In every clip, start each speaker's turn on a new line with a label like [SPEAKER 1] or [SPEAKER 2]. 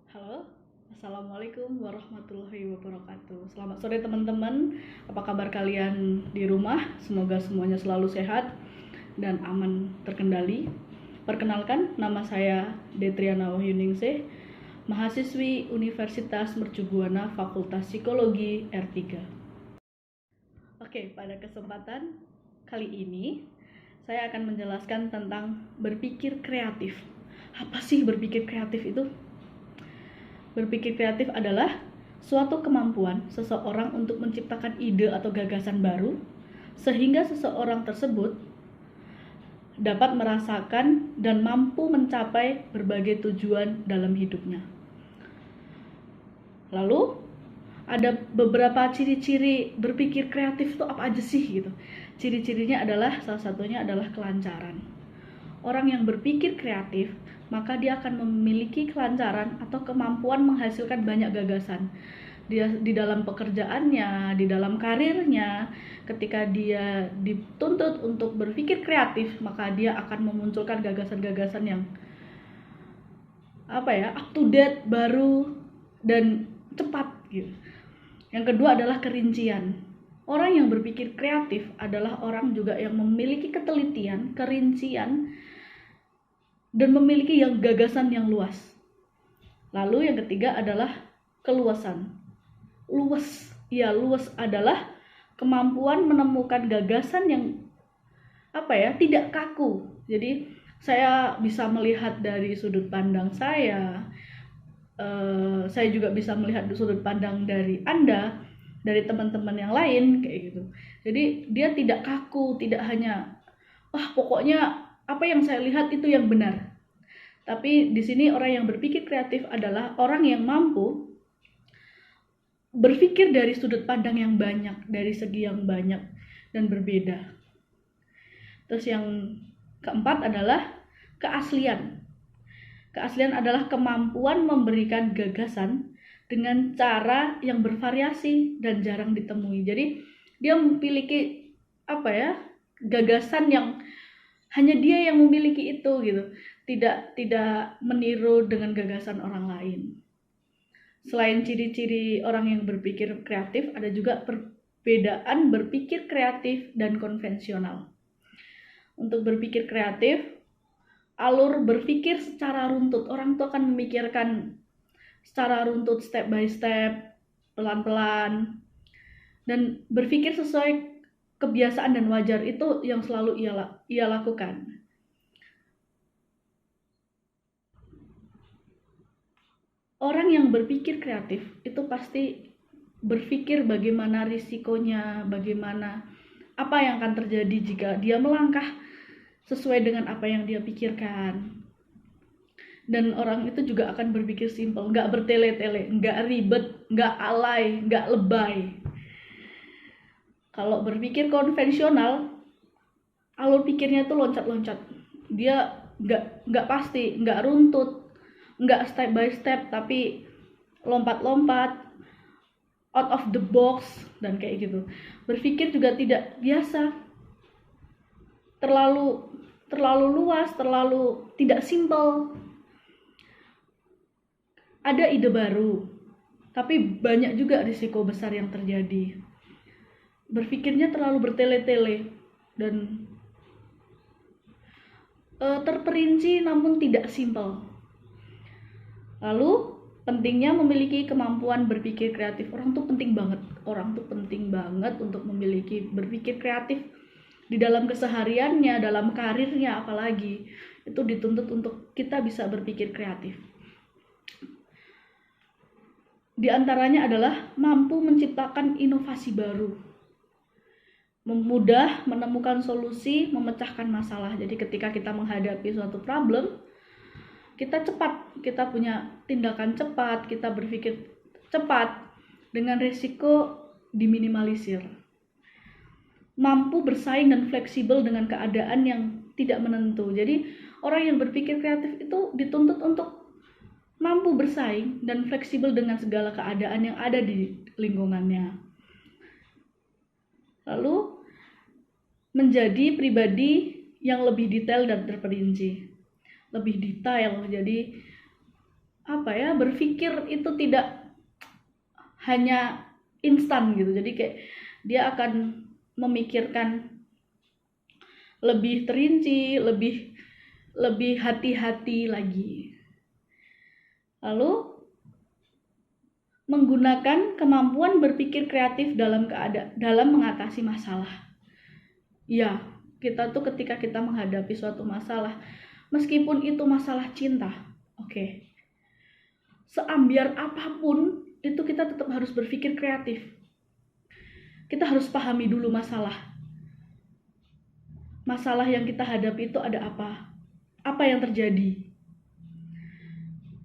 [SPEAKER 1] Halo, Assalamualaikum warahmatullahi wabarakatuh. Selamat sore teman-teman. Apa kabar kalian di rumah? Semoga semuanya selalu sehat dan aman terkendali. Perkenalkan, nama saya Detriana Wahyuningsih, mahasiswi Universitas Mercubuana Fakultas Psikologi R3. Oke, pada kesempatan kali ini saya akan menjelaskan tentang berpikir kreatif. Apa sih berpikir kreatif itu? Berpikir kreatif adalah suatu kemampuan seseorang untuk menciptakan ide atau gagasan baru, sehingga seseorang tersebut dapat merasakan dan mampu mencapai berbagai tujuan dalam hidupnya. Lalu, ada beberapa ciri-ciri berpikir kreatif itu apa aja sih gitu. Ciri-cirinya adalah, salah satunya adalah kelancaran. Orang yang berpikir kreatif, maka dia akan memiliki kelancaran atau kemampuan menghasilkan banyak gagasan. Dia di dalam pekerjaannya, di dalam karirnya, ketika dia dituntut untuk berpikir kreatif, maka dia akan memunculkan gagasan-gagasan yang up to date, baru dan cepat gitu. Yang kedua adalah kerincian. Orang yang berpikir kreatif adalah orang juga yang memiliki ketelitian, kerincian, dan memiliki gagasan yang luas. Lalu yang ketiga adalah keluasan. Luas adalah kemampuan menemukan gagasan yang tidak kaku. Jadi saya bisa melihat dari sudut pandang saya juga bisa melihat sudut pandang dari Anda, dari teman-teman yang lain kayak gitu. Jadi dia tidak kaku, tidak hanya pokoknya apa yang saya lihat itu yang benar. Tapi di sini orang yang berpikir kreatif adalah orang yang mampu berpikir dari sudut pandang yang banyak, dari segi yang banyak dan berbeda. Terus yang keempat adalah keaslian. Keaslian adalah kemampuan memberikan gagasan dengan cara yang bervariasi dan jarang ditemui. Jadi dia memiliki gagasan yang hanya dia yang memiliki itu gitu. Tidak meniru dengan gagasan orang lain. Selain ciri-ciri orang yang berpikir kreatif, ada juga perbedaan berpikir kreatif dan konvensional. Untuk berpikir kreatif, alur berpikir secara runtut. Orang itu akan memikirkan secara runtut, step by step, pelan-pelan, dan berpikir sesuai kebiasaan dan wajar. Itu yang selalu ia lakukan. Orang yang berpikir kreatif itu pasti berpikir bagaimana risikonya, bagaimana apa yang akan terjadi jika dia melangkah sesuai dengan apa yang dia pikirkan. Dan orang itu juga akan berpikir simpel, nggak bertele-tele, nggak ribet, nggak alay, nggak lebay. Kalau berpikir konvensional, alur pikirnya tuh loncat-loncat. Dia nggak pasti, nggak runtut, nggak step by step, tapi lompat-lompat, out of the box, dan kayak gitu. Berpikir juga tidak biasa, terlalu luas, terlalu tidak simpel. Ada ide baru, tapi banyak juga risiko besar yang terjadi. Berpikirnya terlalu bertele-tele dan terperinci namun tidak simpel. Lalu pentingnya memiliki kemampuan berpikir kreatif. Orang tuh penting banget untuk memiliki berpikir kreatif di dalam kesehariannya, dalam karirnya, apalagi itu dituntut untuk kita bisa berpikir kreatif. Di antaranya adalah mampu menciptakan inovasi baru, mudah menemukan solusi, memecahkan masalah. Jadi ketika kita menghadapi suatu problem, kita cepat, kita punya tindakan cepat, kita berpikir cepat, dengan risiko diminimalisir. Mampu bersaing dan fleksibel dengan keadaan yang tidak menentu. Jadi orang yang berpikir kreatif itu dituntut untuk mampu bersaing dan fleksibel dengan segala keadaan yang ada di lingkungannya. Lalu menjadi pribadi yang lebih detail dan terperinci. Lebih detail, jadi berpikir itu tidak hanya instan gitu. Jadi kayak dia akan memikirkan lebih terinci, lebih hati-hati lagi. Lalu menggunakan kemampuan berpikir kreatif dalam mengatasi masalah. Ya, kita tuh ketika kita menghadapi suatu masalah, meskipun itu masalah cinta, oke. Seambiar apapun, itu kita tetap harus berpikir kreatif. Kita harus pahami dulu masalah. Masalah yang kita hadapi itu ada apa? Apa yang terjadi?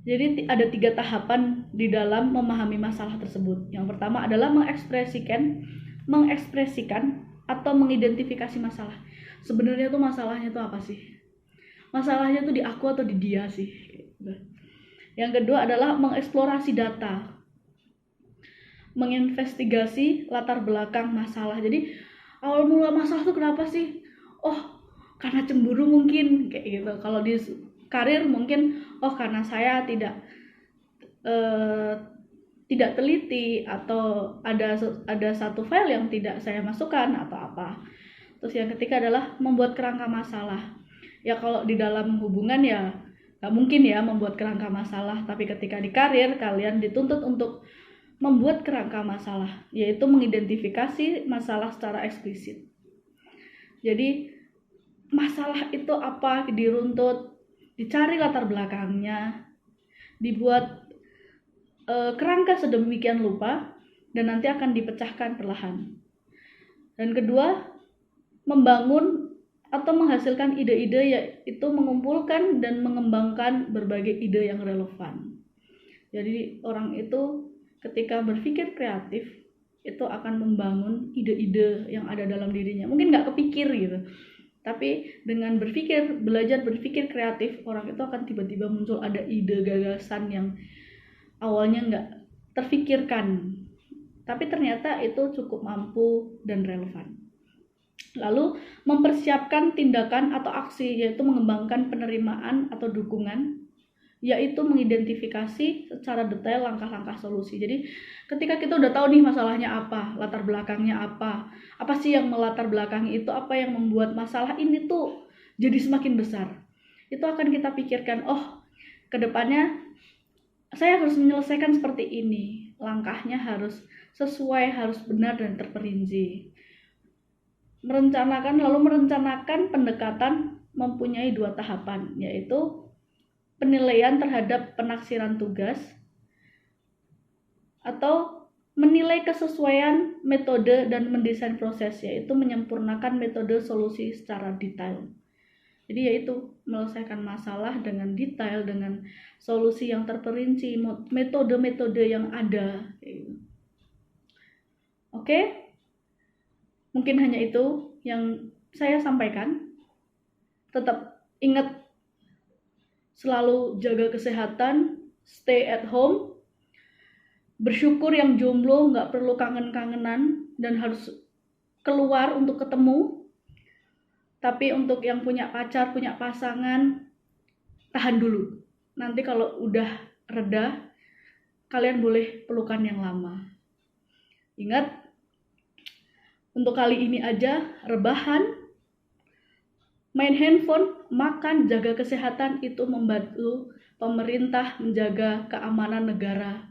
[SPEAKER 1] Jadi ada 3 tahapan di dalam memahami masalah tersebut. Yang pertama adalah mengekspresikan atau mengidentifikasi masalah. Sebenarnya tuh masalahnya tuh apa sih? Masalahnya tuh di aku atau di dia sih? Yang kedua adalah mengeksplorasi data, menginvestigasi latar belakang masalah. Jadi awal mula masalah tuh kenapa sih? Oh, karena cemburu mungkin kayak gitu. Kalau di karir mungkin karena saya tidak teliti atau ada satu file yang tidak saya masukkan atau apa. Terus yang ketiga adalah membuat kerangka masalah. Ya kalau di dalam hubungan ya nggak mungkin ya membuat kerangka masalah, tapi ketika di karir kalian dituntut untuk membuat kerangka masalah, yaitu mengidentifikasi masalah secara eksplisit. Jadi masalah itu apa, diruntut, dicari latar belakangnya, dibuat kerangka sedemikian rupa, dan nanti akan dipecahkan perlahan. Dan kedua, membangun atau menghasilkan ide-ide, yaitu mengumpulkan dan mengembangkan berbagai ide yang relevan. Jadi orang itu ketika berpikir kreatif itu akan membangun ide-ide yang ada dalam dirinya. Mungkin nggak kepikir gitu, tapi dengan belajar berpikir kreatif, orang itu akan tiba-tiba muncul ada ide gagasan yang awalnya nggak terfikirkan, tapi ternyata itu cukup mampu dan relevan. Lalu mempersiapkan tindakan atau aksi, yaitu mengembangkan penerimaan atau dukungan, yaitu mengidentifikasi secara detail langkah-langkah solusi. Jadi ketika kita udah tahu nih masalahnya apa, latar belakangnya apa sih yang melatar belakangi itu, apa yang membuat masalah ini tuh jadi semakin besar, itu akan kita pikirkan, kedepannya saya harus menyelesaikan seperti ini, langkahnya harus sesuai, harus benar dan terperinci. Merencanakan pendekatan mempunyai 2 tahapan, yaitu penilaian terhadap penaksiran tugas atau menilai kesesuaian metode dan mendesain proses, yaitu menyempurnakan metode solusi secara detail. Jadi yaitu menyelesaikan masalah dengan detail, dengan solusi yang terperinci, metode-metode yang ada. Oke? Mungkin hanya itu yang saya sampaikan. Tetap ingat, selalu jaga kesehatan, stay at home. Bersyukur yang jomblo nggak perlu kangen-kangenan dan harus keluar untuk ketemu. Tapi untuk yang punya pacar, punya pasangan, tahan dulu. Nanti kalau udah reda, kalian boleh pelukan yang lama. Ingat, untuk kali ini aja, rebahan, main handphone, makan, jaga kesehatan, itu membantu pemerintah menjaga keamanan negara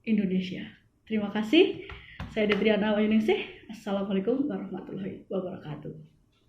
[SPEAKER 1] Indonesia. Terima kasih. Saya Detriana Wayuningsih. Assalamualaikum warahmatullahi wabarakatuh.